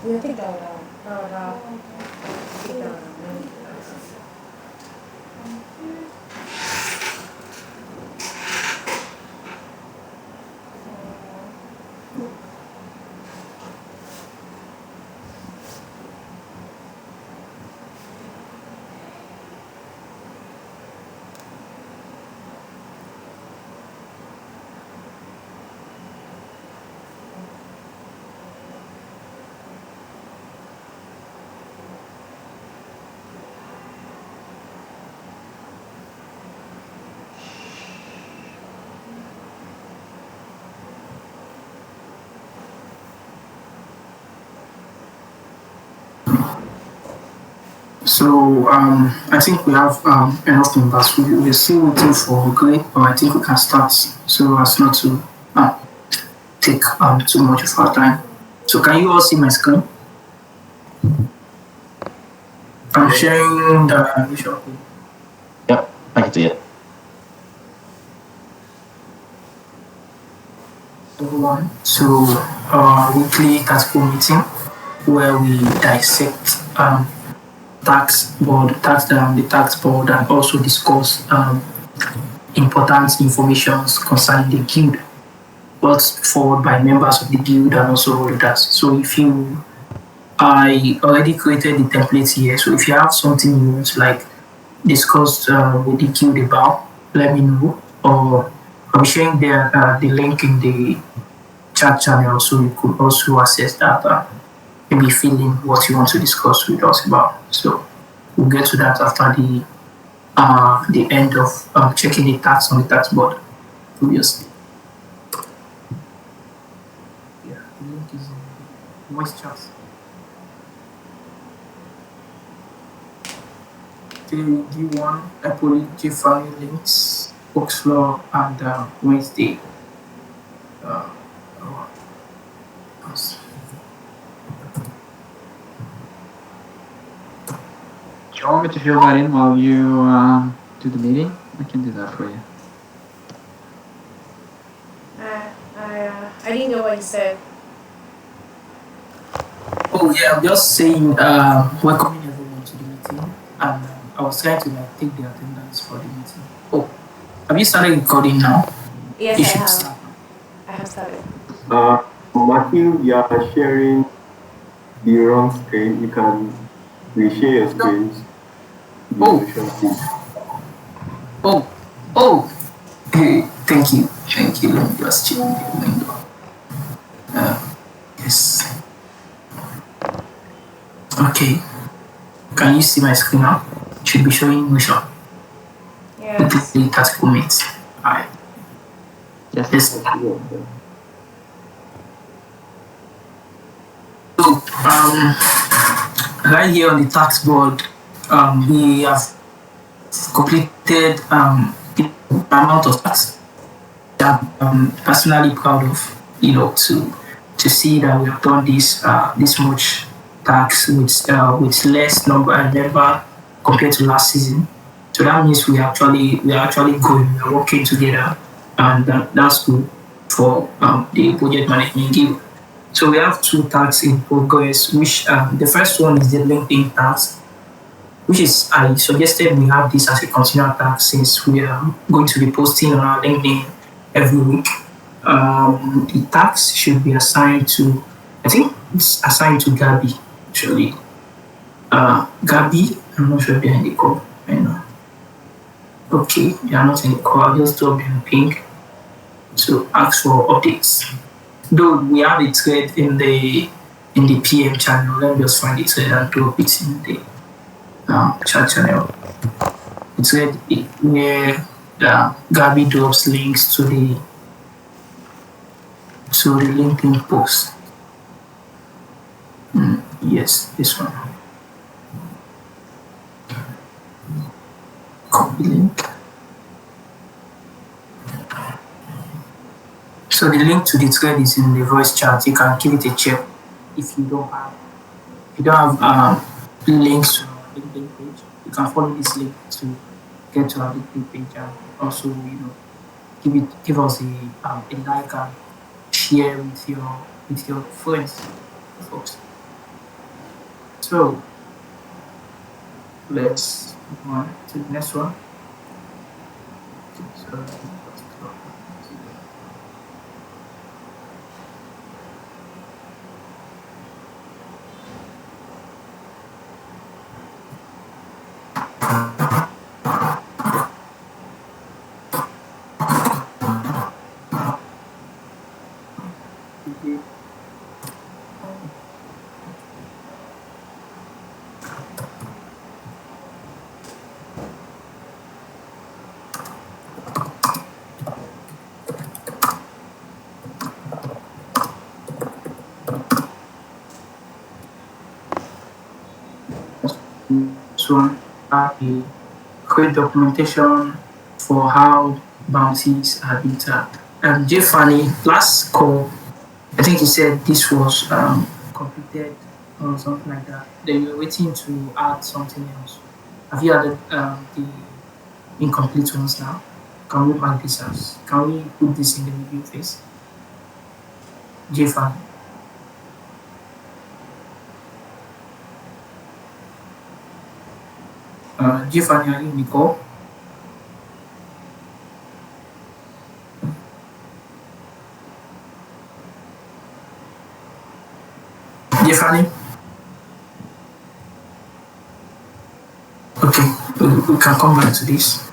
Yeah, take that down. Take that down. So I think we have enough members. We're still waiting for Greg, but I think we can start so as not to take too much of our time. So can you all see my screen? I'm sharing the visual. Yep, I can see it. Everyone to our weekly tactical meeting where we dissect the tax board, and also discuss important information concerning the guild, brought forward by members of the guild and also holders. So I already created the template here. So if you have something you want to discuss with the guild about, let me know. Or I'm sharing the link in the chat channel, so you could also access that. Maybe fill in what you want to discuss with us about. So we'll get to that after the end of checking the tax on the tax board previously. Yeah, the link is in the voice chat. D1, Apple, G5 links, Oxflow, and Wednesday. Do you want me to fill that in while you do the meeting? I can do that for you. I didn't know what you said. Oh yeah, I'm just saying welcoming everyone to the meeting, and I was trying to take the attendance for the meeting. Oh, have you started recording now? Yes, I have started. Matthew, you are sharing the wrong screen. You can reshare your screens. Hey, thank you. Let me just check the window. Yes. Okay. Can you see my screen now? It should be showing motion. Yes. The tactical mates. Alright. Yes. So, right here on the tax board, we have completed the amount of tax that I'm personally proud of, to see that we have done this much tax with less number compared to last season. So that means we are actually going, we are working together, and that's good for the budget management guild. So we have 2 tasks in progress, which the first one is the LinkedIn task, which is I suggested we have this as a continual task since we are going to be posting on our LinkedIn every week. The task should be assigned to, I think it's assigned to Gabby, actually. Gabby, I'm not sure if they're in the call. I know. Okay, they are not in the call. I'll just drop them a ping to ask for updates. Though we have a thread in the PM channel, let me just find the thread and drop it in the chat channel. The thread where Gabby drops links to the LinkedIn post. Yes, this one. Copy link. So the link to the thread is in the voice chat. You can give it a check if you don't have links to our LinkedIn page. you can follow this link to get to our LinkedIn page and also give us a like and share with your friends, folks. So let's move on to the next one. So, one, a quick documentation for how bounties are being tagged. J Fanny, last call, I think you said this was completed or something like that. Then you're waiting to add something else. Have you added the incomplete ones now? Can we mark this as? Can we put this in the review phase? J Fanny. Giovanni, are you Nicole? Giovanni? Okay, we can come back to this.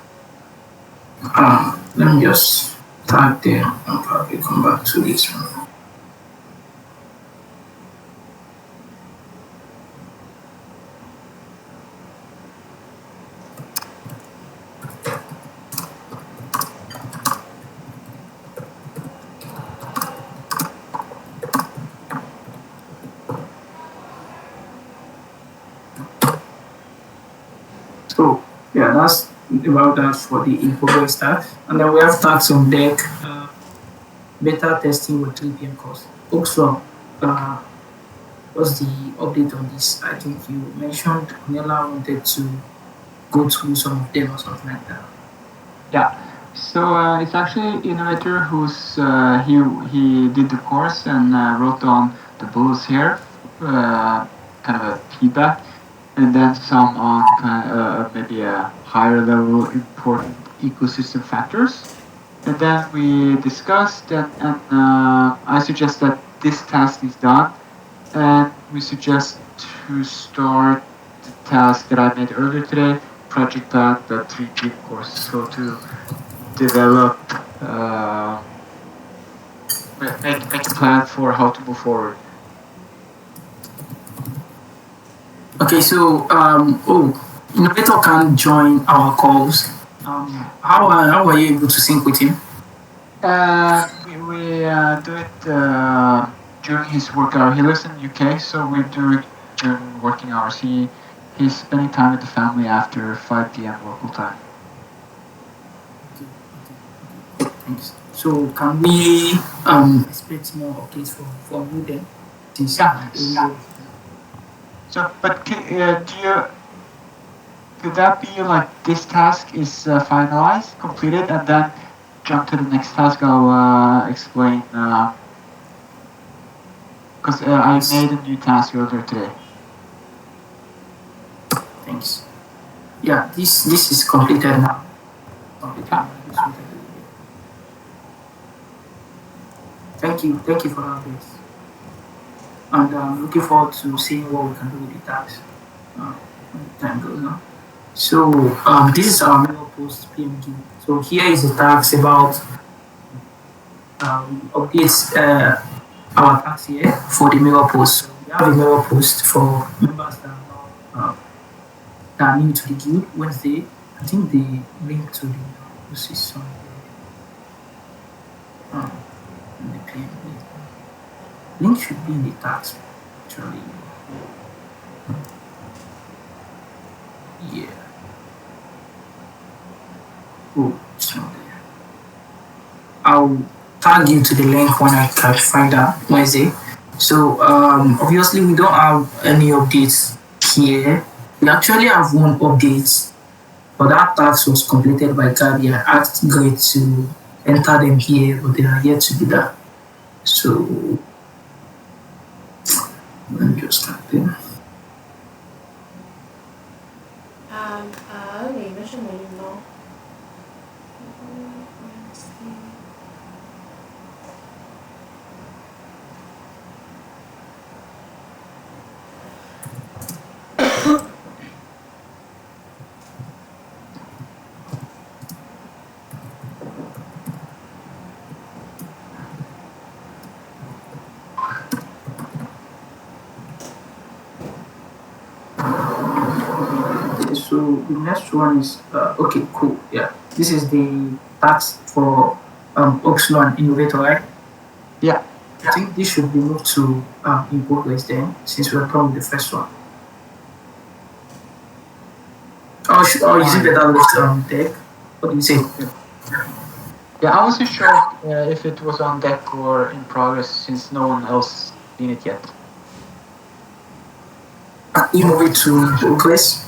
Let me just tag there and probably come back to this one. So yeah, that's about that for the in progress task. And then we have tasks on deck, beta testing with 3 p.m. course. Also, what's the update on this? I think you mentioned Nella wanted to go through some of them or something like that. Yeah. So it's actually Innovator who's he did the course and wrote on the bullets here, kind of a feedback, and then some on maybe a higher level important ecosystem factors. And then we discussed and I suggest that this task is done, and we suggest to start the task that I made earlier today, project plan, the 3 course. So to develop, make a plan for how to move forward. Okay, so Innovator can join our calls. How are you able to sync with him? We do it during his work hour. He lives in the UK, so we do it during working hours. He's spending time with the family after 5 p.m. local time. Thanks. So can we expect more updates from you then? Yeah. So, but could that be like this task is finalized, completed, and then jump to the next task? I'll explain. Because I made a new task earlier today. Thanks. Yeah, this is completed now. Thank you for that updates. And I'm looking forward to seeing what we can do with the tags. Time goes now. So this is our mirror post PMG. So here is the tags about updates our tags here for the mirror post. So we have a mirror post for members that are new to the guild. Wednesday, I think the link to the post is somewhere. In the PMG. Link should be in the tags actually. Yeah. Oh, it's not there. I'll tag you to the link when I can find out Wednesday. So obviously we don't have any updates here We actually have one update, but that task was completed by Gabby. I asked Greg to enter them here, but they are yet to do that. So let me just type in. Okay, nó sẽ mày nó. So the next one is okay, cool. Yeah, this is the task for Oxlo and Innovator, right? Yeah. I think this should be moved to in progress then, since we're done with the first one. Or is it better left deck? What do you say? Yeah, I wasn't sure if it was on deck or in progress since no one else seen it yet. Innovate to progress,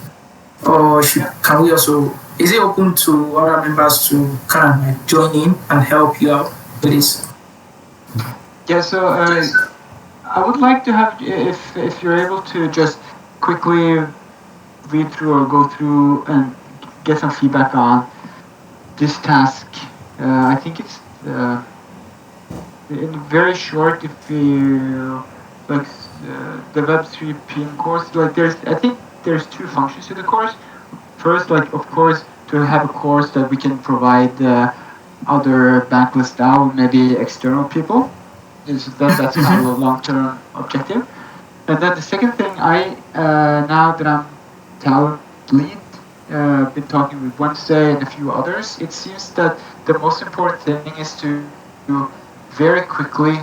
or can we also? Is it open to other members to kind of like join in and help you out with this? Yeah, so I would like to have, if you're able to just quickly read through or go through and get some feedback on this task. I think it's very short. If you like the Web3 PM course, like I think there's two functions to the course. First, like of course, to have a course that we can provide other Bankless DAO, maybe external people. That's kind of a long-term objective. And then the second thing, now that I'm talent lead, been talking with Wednesday and a few others, it seems that the most important thing is to very quickly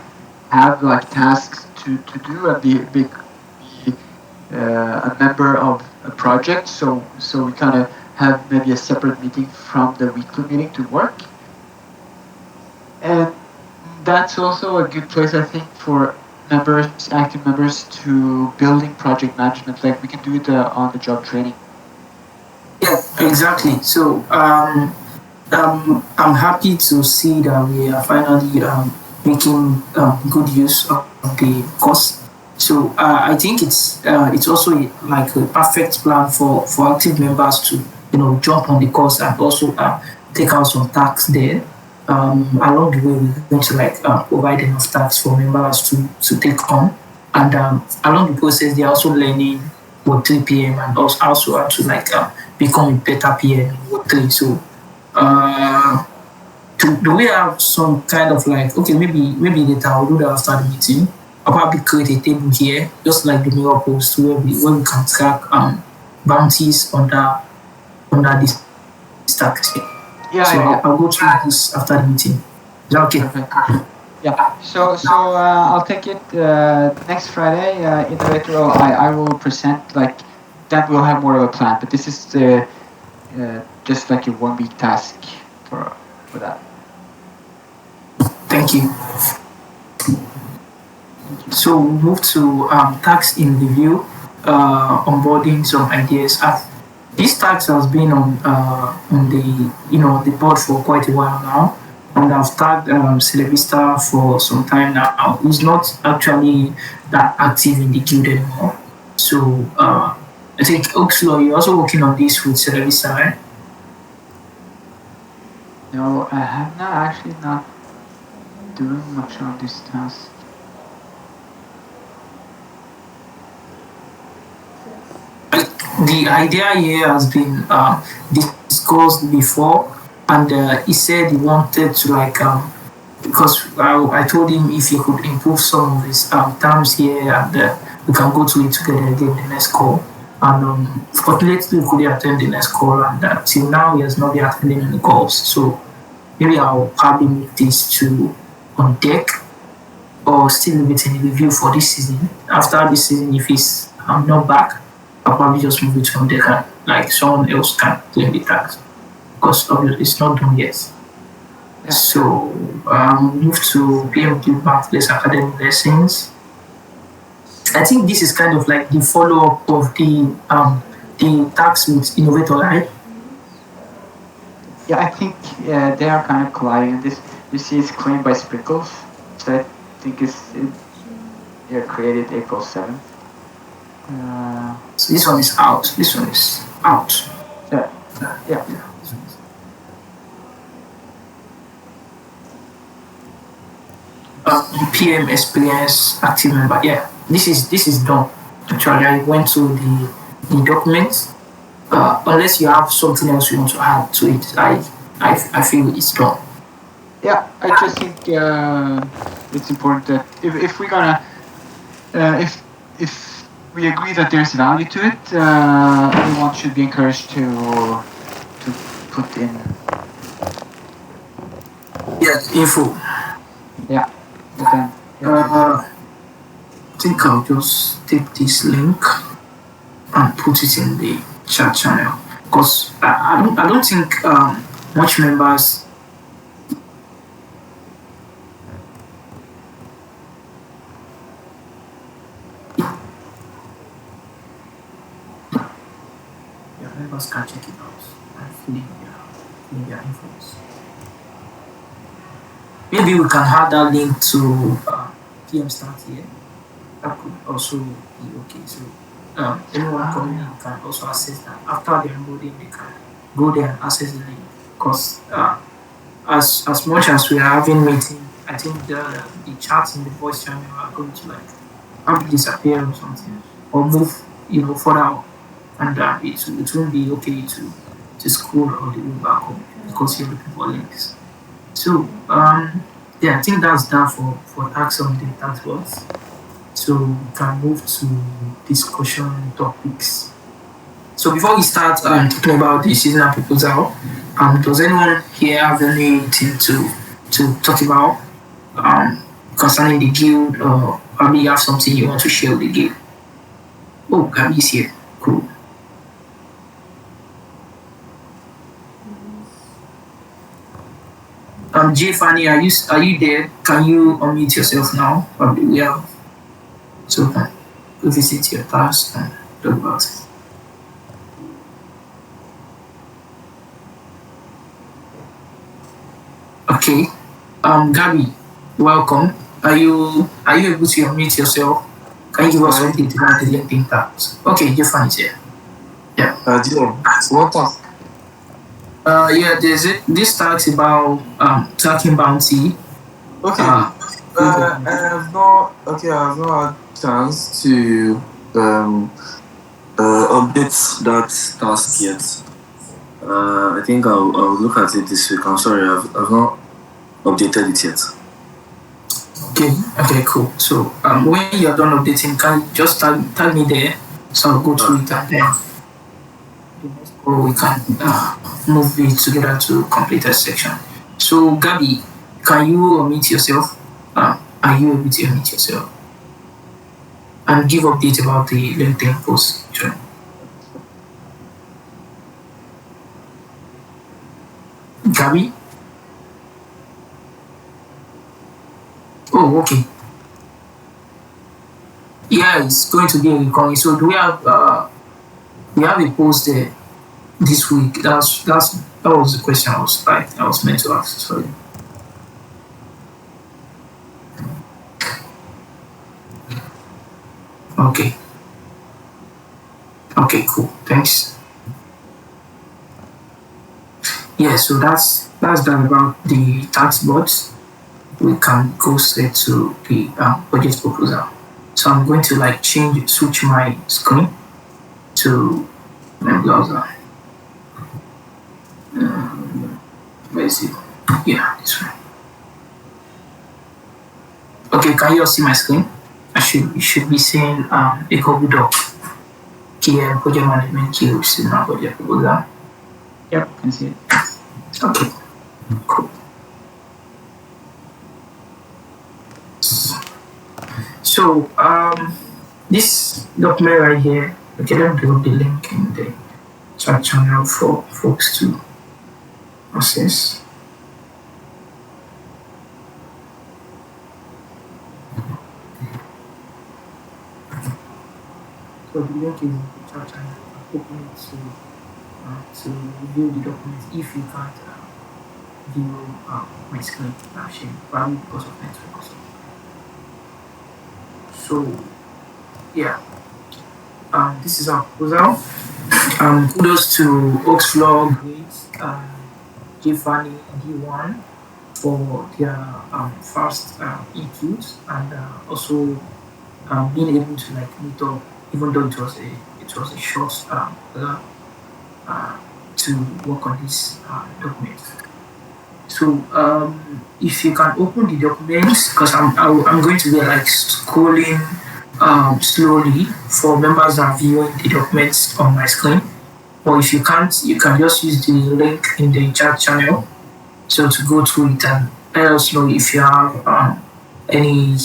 have like tasks to do and be a member of a project. So we kind of have maybe a separate meeting from the weekly meeting to work. And that's also a good place, I think, for members, active members, to building project management. Like we can do it on the job training. Yeah, exactly. So I'm happy to see that we are finally making good use of the course. So I think it's also like a perfect plan for active members to jump on the course and also take out some tasks there. Along the way, we're going to like provide enough tasks for members to take on, and along the process, they're also learning what 3 PM and also how to like become a better PM in what 3. So, do we have some kind of like maybe later I'll do that after the meeting. I'll probably create a table here, just like the mirror post, where we can track bounties under this stack. Yeah, so yeah. I'll go through this after the meeting. Is that okay? Yeah. So I'll take it next Friday. Innovator, I will present like that. We'll have more of a plan, but this is just like a 1 week task for that. Thank you. So we move to tax in review, onboarding some ideas. This tax has been on the board for quite a while now, and I've tagged Celevista for some time now. He's not actually that active in the guild anymore. So I think Oxlo, you're also working on this with Celevista, right? No, I have not doing much on this task. The idea here has been discussed before, and he said he wanted to like because I told him if he could improve some of his terms here, and we can go to it together again the next call. And fortunately, we couldn't attend the next call, and till now he has not been attending any calls. So maybe I'll probably make this to on deck, or still leave it in review for this season. After this season, if he's not back, I'll probably just move it from there, like someone else can claim the tax, because obviously it's not done yet. Yeah. So move to PMQ Bankless Academy lessons. I think this is kind of like the follow-up of the the tax with innovator, right? Yeah, I think they are kind of colliding. This you see, it's claimed by Sprinkles, so I think they're created April 7th. So this one is out. This one is out. Yeah, yeah. This one is- PM experience active member. Yeah, this is done. Actually, I went to the documents. Unless you have something else you want to add to it, I feel it's done. Yeah, I just think it's important that if we're gonna if we agree that there's value to it, everyone should be encouraged to put in. Yeah, info. Yeah, but then I think I'll just take this link and put it in the chat channel because I don't think much members. Yeah, members can check it out and fill in their infos. Maybe we can add that link to PM start here. That could also be okay. So anyone coming in can also access that. After they're loading, they can go there and access the link. Because as much as we are having meeting, I think the chats in the voice channel are going to like probably disappear or something, or move further out, and it won't be okay to scroll all the way back home because you're looking for links. So yeah, I think that's done for tax on the tax box. So we can move to discussion topics. So before we start talking about the seasonal proposal, does anyone here have anything to talk about concerning the guild, or probably you have something you want to share with the guild? Oh, Gabby's here. Cool. J Fanny, are you there? Can you unmute yourself now? Probably we have so can you visit your task and talk about it. Okay. Gabby, welcome. Are you able to unmute yourself? Can you give us something about the LinkedIn task? Okay, J Fanny is here. Yeah. What task? Yeah, this talks about tracking bounty. Okay. I have not had chance to update that task yet. I think I'll look at it this week. I'm sorry, I've not updated it yet. Okay, cool. So when you're done updating, can you just tag me there, so I'll go through it and then or we can move it together to complete a section. So Gabby, can you unmute yourself? Are you able to unmute yourself? And give update about the LinkedIn post. Sure. Gabby? Oh, okay. Yeah, it's going to be a recording. So do we have a post there this week? That was the question I was meant to ask. Sorry. Okay, cool. Thanks. Yeah, so that's done about the tax boards. We can go straight to the budget proposal. So I'm going to switch my screen to my browser. Where is it? Yeah, this one. Okay, can you all see my screen? You should be seeing a Google Doc. Here, project management queue, seasonal budget proposal. Yep, can see it. Okay, cool. So this document right here, okay, let me drop the link in the chat channel for folks to access. So the link is in the chat channel. open it to view the document if you can't view my screen sharing, probably because of network or something. So yeah, this is our proposal. Kudos to Oxfloor, Grades, Giovanni, D1 for their fast EQs and also being able to like meet up, even though it was a short to work on this document. So if you can open the documents, because I'm going to be like scrolling slowly for members that are viewing the documents on my screen. Or if you can't, you can just use the link in the chat channel. So to go through it and let us know if you have any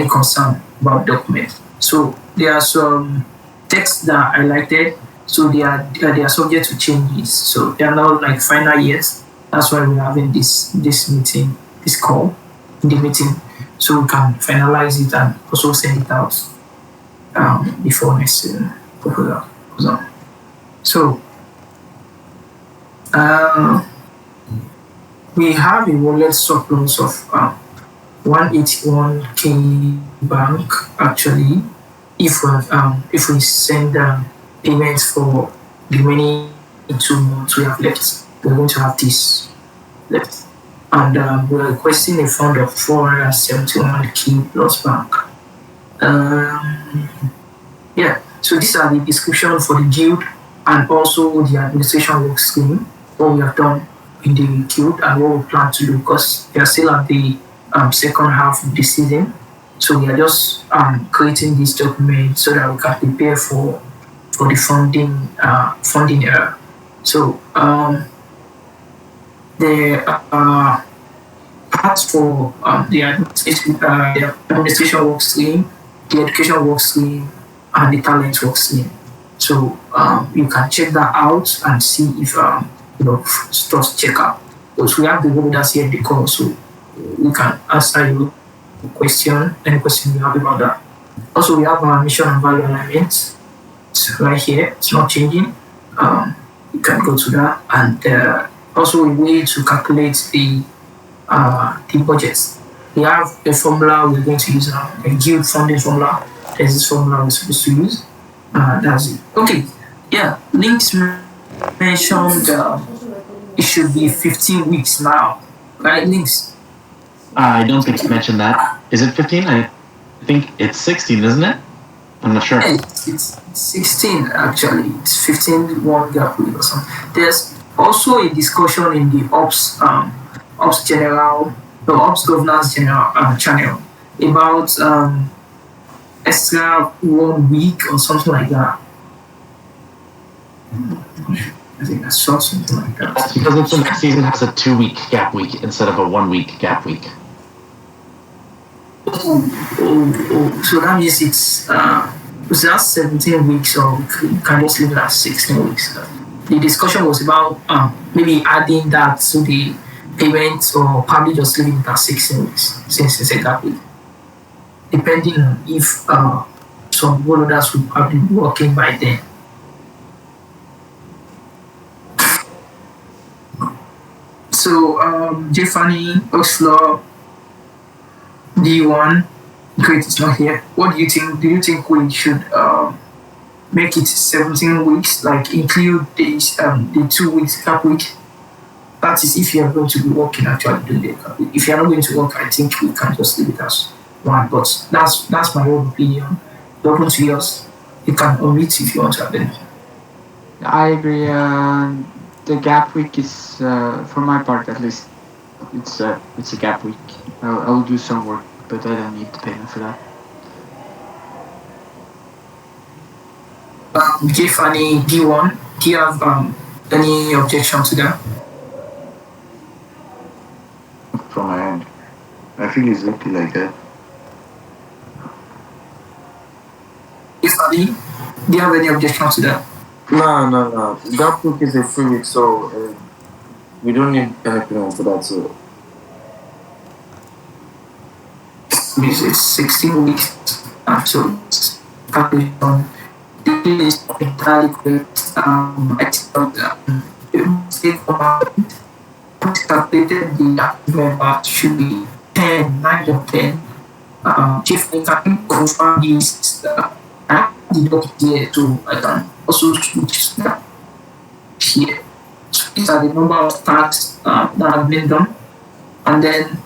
concern about documents. So there are some texts that I highlighted, so they are subject to changes. So they are not like final yet. That's why we're having this meeting, this call in the meeting, so we can finalize it and also send it out before next proposal goes on. So we have a wallet surplus of 181k bank actually. If we send payments for the remaining 2 months we have left, we're going to have this left. And we're requesting a fund of 471k plus bank. Yeah, so these are the description for the guild and also the administration work scheme, what we have done in the guild and what we plan to do, because we are still at the second half of the season. So we are just creating this document so that we can prepare for the funding era. So the parts for the administration work stream, the education work stream, and the talent work stream. So you can check that out and see if stuff check out. Because we have the holders here in the call, so we can answer your question, any question you have about that. Also, we have our mission and value alignment. It's right here, it's not changing. You can go to that, and also a way to calculate the budgets. We have a formula we're going to use now, a guild funding formula. There's this formula we're supposed to use. That's it. Okay, yeah, Links mentioned it should be 15 weeks now, right, Links? I don't think you mentioned that. Is it 15? I think it's 16, isn't it? I'm not sure. Yeah, it's 16 actually. It's 15 one gap week or something. There's also a discussion in the ops governance general channel about extra 1 week or something like that. I think I saw something like that. That's because the next season has a 2-week gap week instead of a 1-week gap week. So that means it's that's 17 weeks, or we can just leave it at 16 weeks. The discussion was about maybe adding that to the payment, or probably just leaving it at 16 weeks since it's a gap week, depending on if some holders will probably be working by then. So Giovanni, Oxfloor, D1, great, it's not here. What do you think? Do you think we should make it 17 weeks, like include the 2 weeks gap week? That is if you are going to be working actually doing the gap week. If you are not going to work, I think we can just leave it as one. But that's my own opinion. Open to yours. You can omit if you want to have anything. I agree. The gap week is, for my part at least, it's a gap week. I'll do some work, but I don't need the payment for that. Giovanni, D1, do you have any objection to that? From my end, I feel exactly like that. Giovanni, do you have any objection to that? No. Gap week is a free week, so we don't need any payment for that. So It's 16 weeks, so it's calculated on This is entirely correct. I think the state government calculated the active member should be 10, 9 or 10. Chief, I can confirm this. I did not here, so I can also switch that here. So these are the number of tasks that have been done. And then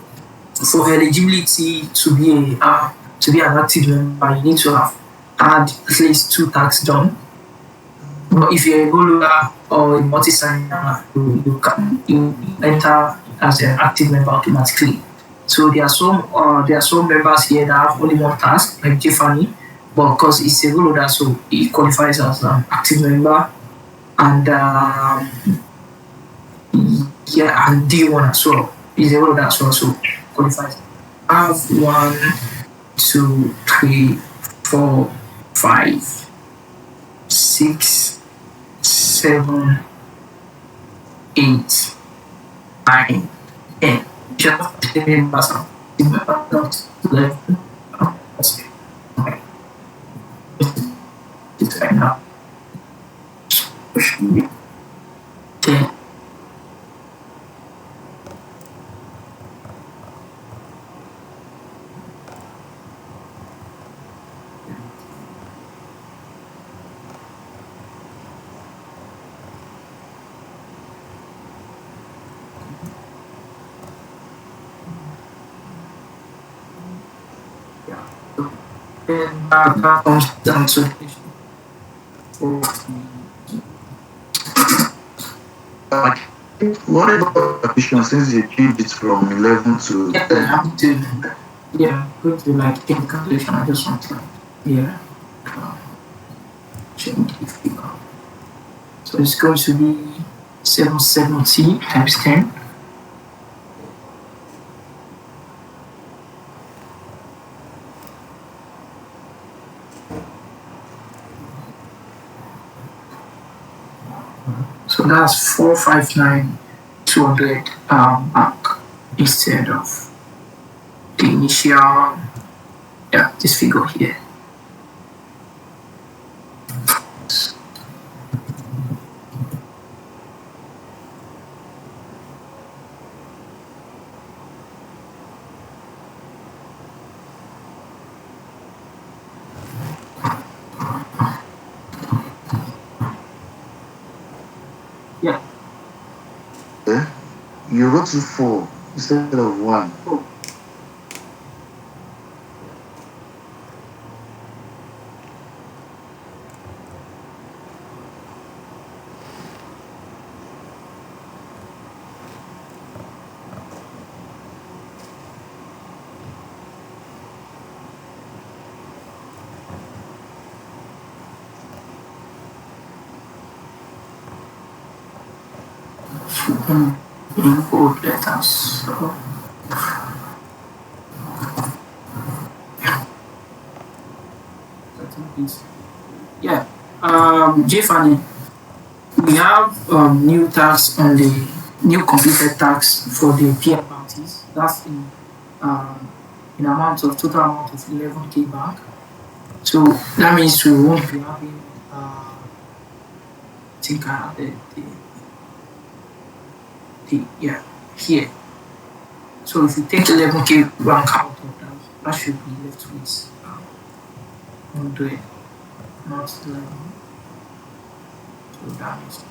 for eligibility to be an active member, you need to have had at least 2 tasks done. But if you're a Golular or a multi-signer, you enter as an active member automatically. So there are some members here that have only 1 task, like Tiffany, but because it's a Golular, so he qualifies as an active member. And yeah, and D1 as well. He's a Golular as well, so qualifies. I have 1, 2, 3, 4, 5, 6, 7, 8, 9, 10. Just 10 members of the member, not 11. Okay. It's right now. So should be 10. And that comes down to What about addition since you changed it from 11 to 10? I'm going to like take a calculation. I just want to change the figure. So it's going to be 770 times 10. So that's 459,200 back instead of the initial, this figure here. Yeah. You wrote to 4 instead of 1. Import letters. So, yeah. Jfani, we have new tax on the new completed tax for the peer bounties. That's in amount of total amount of 11K back. So that means we won't be having I think I have yeah, here. So if you take 11K rank out of that, that should be left with 100, not 11. So that means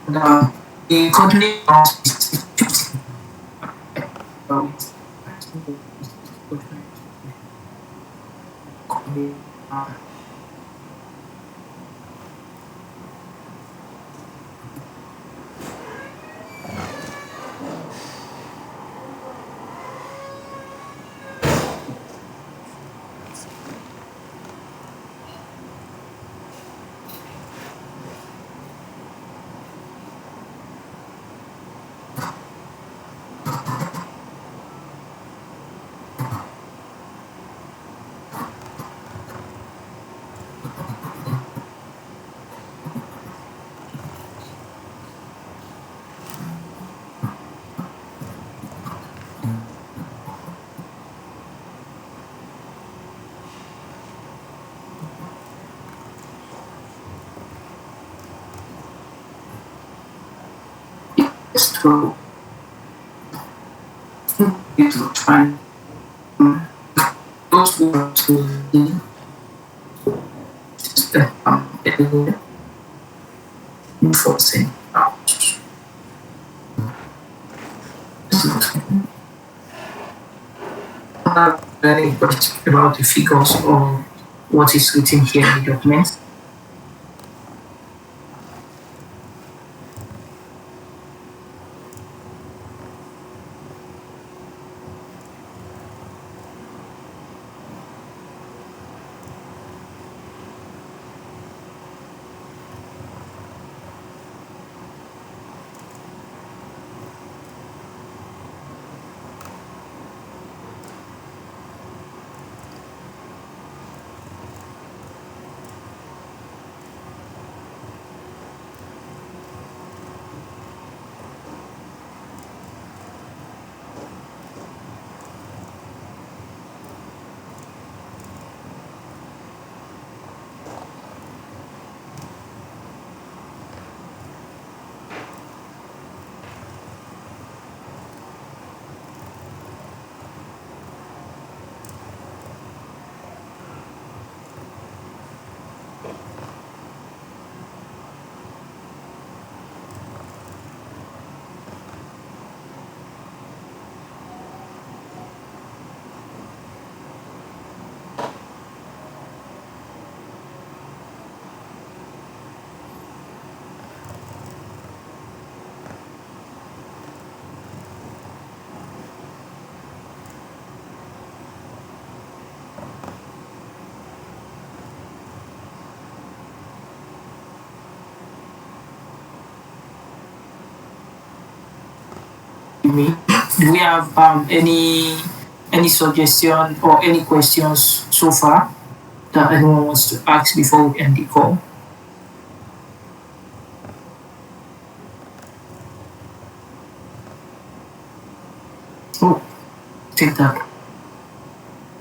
now the company is 50. So it will try those who want to step enforcing out. Any question about the figures or what is written here in the document? Me. Do we have any suggestion or any questions so far that anyone wants to ask before we end the call? Oh, take that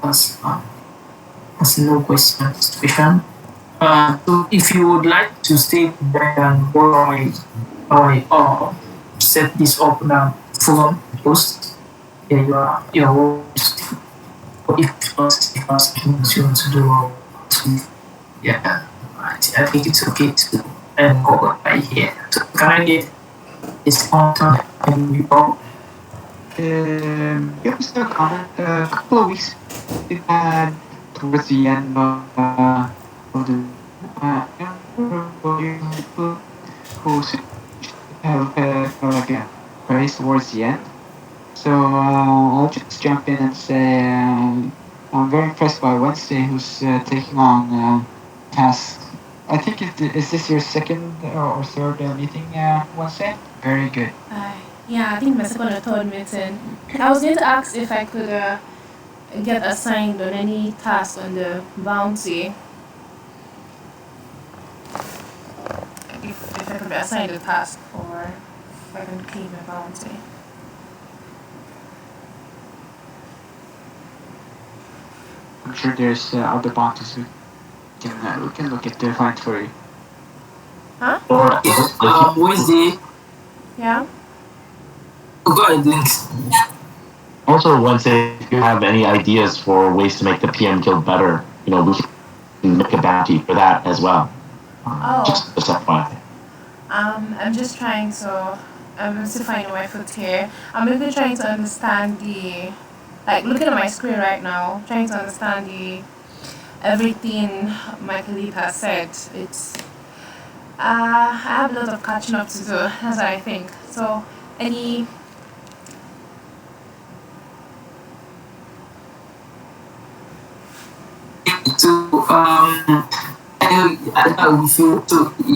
as no questions. So if you would like to stay there and go I set this up now forum post, yeah, you're host. If asking you want to do yeah, I think it's okay to go right here. So can I get this content and report? Yeah, Mr. Connor, a couple of weeks we had towards the end of the who again race towards the end. So I'll just jump in and say I'm very impressed by Wednesday, who's taking on tasks. I think is this your second or third meeting, Wednesday? Very good. Yeah, I think my second or third meeting. I was going to ask if I could get assigned on any task on the bounty. If I could be assigned a task or if I can claim a bounty. I'm sure there's other bounties we can look at to find for you. Huh? Wednesday. Yeah? Go ahead, links. Also, Wednesday, if you have any ideas for ways to make the PM Guild better, we can make a bounty for that as well. Just a FYI. I'm just trying I'm still finding my foot here. I'm really trying to understand looking at my screen right now, trying to understand everything my colleague has said. I have a lot of catching up to do, that's what I think. So, you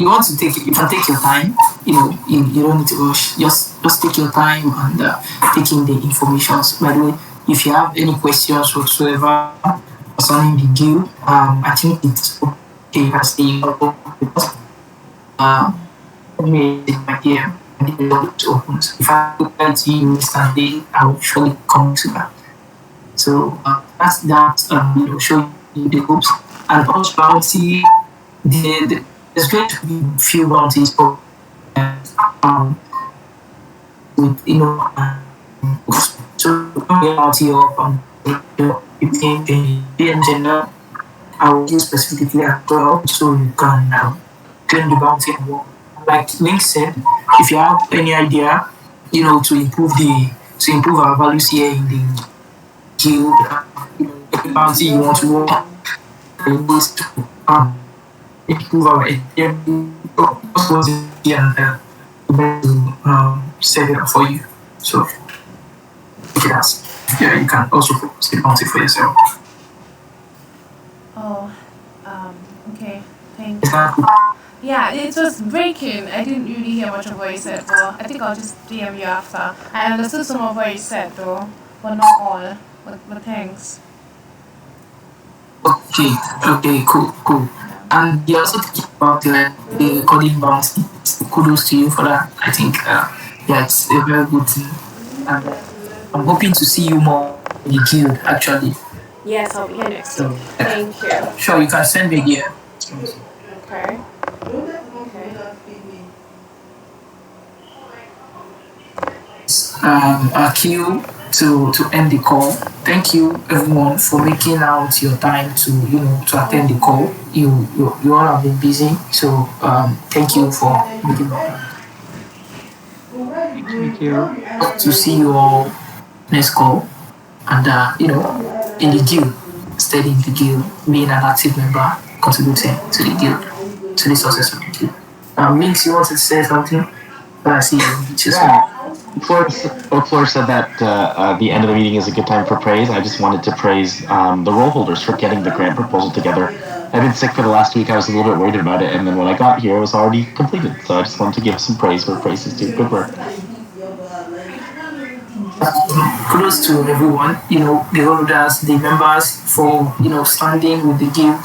want to you can take your time. You don't need to rush. Just take your time and taking the information. By the way, if you have any questions whatsoever concerning the guild, I think it's okay as the my DM and it opens. If I look at you Sunday, I will surely come to that. So that's that. Show you the groups and also bounty. There's going to be few bounties for with so out your in general. I will use specifically as well so you can claim the bounty and work. Like Link said, if you have any idea, to improve our values here in the guild, any bounty you want to work in this to improve our and set it up for you. So yes, yeah, you can also focus the bounty for yourself. Oh, okay. Thank Is you. that cool? Yeah, it was breaking. I didn't really hear much of what you said, but I think I'll just DM you after. I understood some of what you said though, but not all. But thanks. Okay, okay, cool. And you also think about the coding bounty. Kudos to you for that. I think, yeah, it's a very good thing. And I'm hoping to see you more in the guild, actually. Yes, I'll be here next So, week. Thank you. sure, you can send me here. Okay. A queue to end the call. Thank you everyone for making out your time to attend the call. You all have been busy, so thank you for making out. Thank you. Hope to see you all next call, and in the guild, staying in the guild, being an active member, contributing to the guild, to the success of the guild. Minx, you wanted to say something? I see you. Just Yeah. Fleur said that the end of the meeting is a good time for praise. I just wanted to praise the role holders for getting the grant proposal together. I've been sick for the last week. I was a little bit worried about it, and then when I got here, it was already completed. So I just wanted to give some praise where praise is due. Good work. kudos to everyone, the holders, the members for, standing with the guild,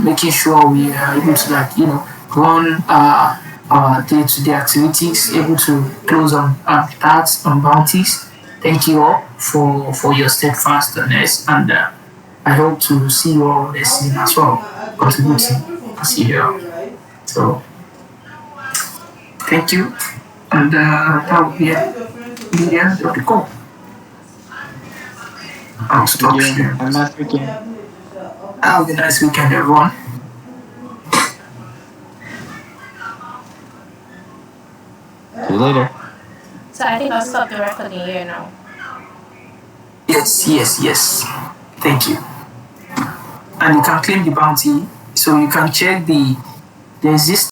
making sure we are able to run our day-to-day activities, able to close on tasks on bounties. Thank you all for your steadfastness, and I hope to see you all next season as well, contributing as you here. So thank you, and that will be the end of the call. I'll stop Thank you. sharing. Have a nice weekend. Have a nice weekend, everyone. See you later. So I think I'll stop the recording here now. Yes. Thank you. And you can claim the bounty. So you can check there's this